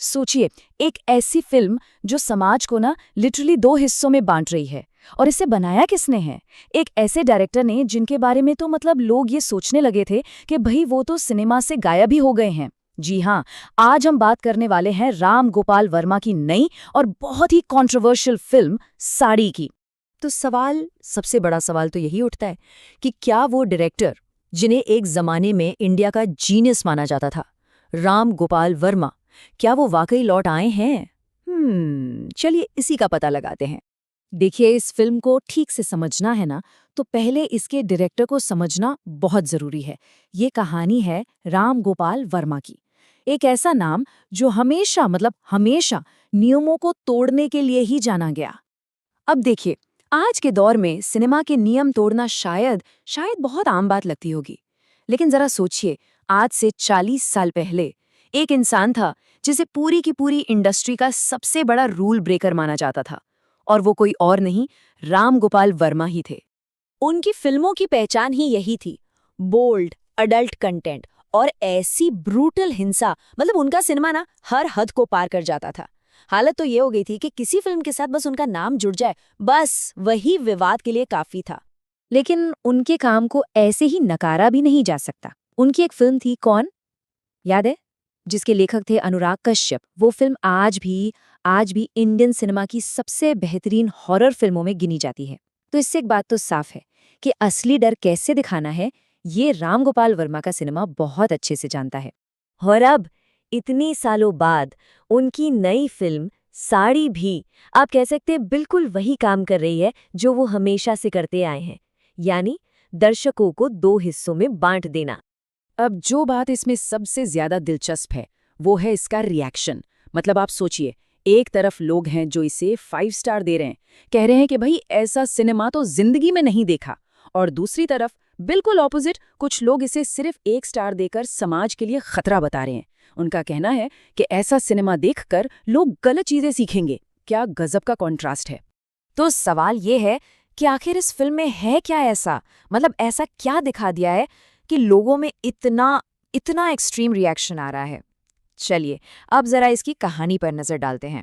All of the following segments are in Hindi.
सोचिए, एक ऐसी फिल्म जो समाज को ना लिटरली दो हिस्सों में बांट रही है। और इसे बनाया किसने है? एक ऐसे डायरेक्टर ने जिनके बारे में तो मतलब लोग ये सोचने लगे थे कि भाई वो तो सिनेमा से गायब ही हो गए हैं। जी हाँ, आज हम बात करने वाले हैं राम गोपाल वर्मा की नई और बहुत ही कंट्रोवर्शियल फिल्म साड़ी की। तो सबसे बड़ा सवाल तो यही उठता है कि क्या वो डायरेक्टर, जिन्हें एक जमाने में इंडिया का जीनियस माना जाता था, राम गोपाल वर्मा, क्या वो वाकई लौट आए हैं? चलिए इसी का पता लगाते हैं। देखिए, इस फिल्म को ठीक से समझना है ना, तो पहले इसके डायरेक्टर को समझना बहुत जरूरी है। ये कहानी है राम गोपाल वर्मा की। एक ऐसा नाम जो हमेशा नियमों को तोड़ने के लिए ही जाना गया। अब देखिए, आज के दौर में सिनेमा के नियम तोड़ना शायद बहुत आम बात लगती होगी। लेकिन जरा सोचिए, आज से 40 साल पहले एक इंसान था जिसे पूरी की पूरी इंडस्ट्री का सबसे बड़ा रूल ब्रेकर माना जाता था। और वो कोई और नहीं, राम गोपाल वर्मा ही थे। उनकी फिल्मों की पहचान ही यही थी, बोल्ड, अडल्ट कंटेंट और ऐसी ब्रूटल हिंसा। मतलब उनका सिनेमा ना हर हद को पार कर जाता था। हालत तो ये हो गई थी कि किसी फिल्म के साथ बस उनका नाम जुड़ जाए, बस वही विवाद के लिए काफी था। लेकिन उनके काम को ऐसे ही नकारा भी नहीं जा सकता। उनकी एक फिल्म थी, कौन याद है, जिसके लेखक थे अनुराग कश्यप। वो फिल्म आज भी इंडियन सिनेमा की सबसे बेहतरीन हॉरर फिल्मों में गिनी जाती है। तो इससे एक बात तो साफ है कि असली डर कैसे दिखाना है, ये राम गोपाल वर्मा का सिनेमा बहुत अच्छे से जानता है। और अब इतनी सालों बाद उनकी नई फिल्म साड़ी भी, आप कह सकते हैं, बिल्कुल वही काम कर रही है जो वो हमेशा से करते आए हैं, यानी दर्शकों को दो हिस्सों में बांट देना। अब जो बात इसमें सबसे ज्यादा दिलचस्प है वो है इसका रिएक्शन। मतलब आप सोचिए, एक तरफ लोग हैं जो इसे 5 स्टार दे रहे हैं, कह रहे हैं कि भाई ऐसा सिनेमा तो जिंदगी में नहीं देखा। और दूसरी तरफ बिल्कुल ऑपोजिट, कुछ लोग इसे सिर्फ 1 स्टार देकर समाज के लिए खतरा बता रहे हैं। उनका कहना है कि ऐसा सिनेमा देखकर लोग गलत चीजें सीखेंगे। क्या गजब का कॉन्ट्रास्ट है। तो सवाल ये है कि आखिर इस फिल्म में है क्या ऐसा, मतलब ऐसा क्या दिखा दिया है कि लोगों में इतना एक्सट्रीम रिएक्शन आ रहा है। चलिए अब जरा इसकी कहानी पर नजर डालते हैं।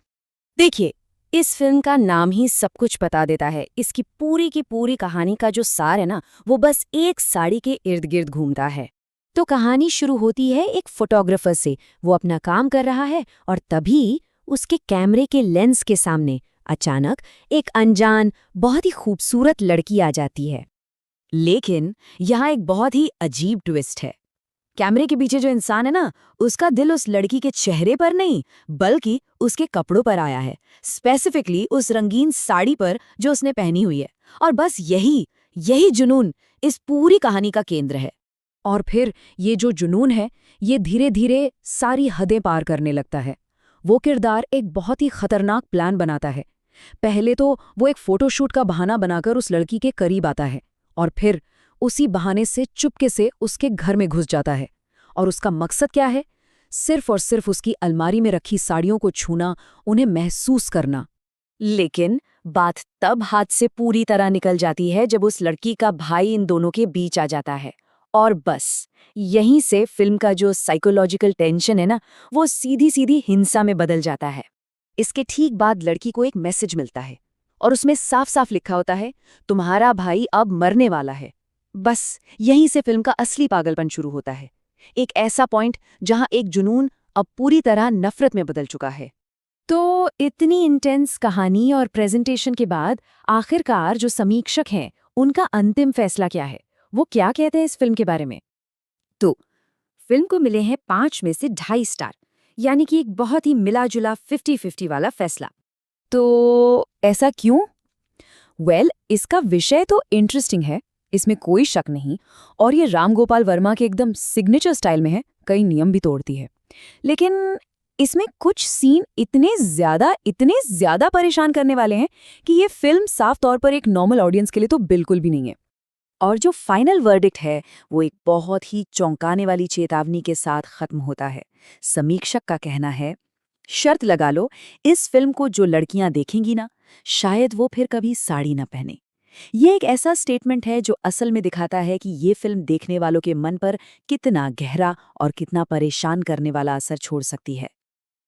देखिए, इस फिल्म का नाम ही सब कुछ बता देता है। इसकी पूरी की पूरी कहानी का जो सार है ना, वो बस एक साड़ी के इर्द गिर्द घूमता है। तो कहानी शुरू होती है एक फोटोग्राफर से। वो अपना काम कर रहा है और तभी उसके कैमरे के लेंस के सामने अचानक एक अनजान, बहुत ही खूबसूरत लड़की आ जाती है। लेकिन यहाँ एक बहुत ही अजीब ट्विस्ट है। कैमरे के पीछे जो इंसान है ना, उसका दिल उस लड़की के चेहरे पर नहीं, बल्कि उसके कपड़ों पर आया है। स्पेसिफिकली उस रंगीन साड़ी पर जो उसने पहनी हुई है। और बस यही जुनून इस पूरी कहानी का केंद्र है। और फिर ये जो जुनून है, ये धीरे धीरे सारी हदें पार करने लगता है। वो किरदार एक बहुत ही खतरनाक प्लान बनाता है। पहले तो वो एक फोटोशूट का बहाना बनाकर उस लड़की के करीब आता है, और फिर उसी बहाने से चुपके से उसके घर में घुस जाता है। और उसका मकसद क्या है? सिर्फ और सिर्फ उसकी अलमारी में रखी साड़ियों को छूना, उन्हें महसूस करना। लेकिन बात तब हाथ से पूरी तरह निकल जाती है जब उस लड़की का भाई इन दोनों के बीच आ जाता है। और बस यहीं से फिल्म का जो साइकोलॉजिकल टेंशन है ना, वो सीधी सीधी हिंसा में बदल जाता है। इसके ठीक बाद लड़की को एक मैसेज मिलता है और उसमें साफ साफ लिखा होता है, तुम्हारा भाई अब मरने वाला है। बस यहीं से फिल्म का असली पागलपन शुरू होता है। एक ऐसा पॉइंट जहां एक जुनून अब पूरी तरह नफरत में बदल चुका है। तो इतनी इंटेंस कहानी और प्रेजेंटेशन के बाद आखिरकार जो समीक्षक हैं, उनका अंतिम फैसला क्या है? वो क्या कहते हैं इस फिल्म के बारे में? तो फिल्म को मिले हैं 5 में से 2.5 स्टार, यानी कि एक बहुत ही मिला जुला 50-50 वाला फैसला। तो ऐसा क्यों? इसका विषय तो इंटरेस्टिंग है, इसमें कोई शक नहीं। और ये राम गोपाल वर्मा के एकदम सिग्नेचर स्टाइल में है, कई नियम भी तोड़ती है। लेकिन इसमें कुछ सीन इतने ज्यादा परेशान करने वाले हैं कि ये फिल्म साफ तौर पर एक नॉर्मल ऑडियंस के लिए तो बिल्कुल भी नहीं है। और जो फाइनल वर्डिक्ट है, वो एक बहुत ही चौंकाने वाली चेतावनी के साथ खत्म होता है। समीक्षक का कहना है, शर्त लगा लो, इस फिल्म को जो लड़कियां देखेंगी ना, शायद वो फिर कभी साड़ी न पहने। ये एक ऐसा स्टेटमेंट है जो असल में दिखाता है कि ये फिल्म देखने वालों के मन पर कितना गहरा और कितना परेशान करने वाला असर छोड़ सकती है।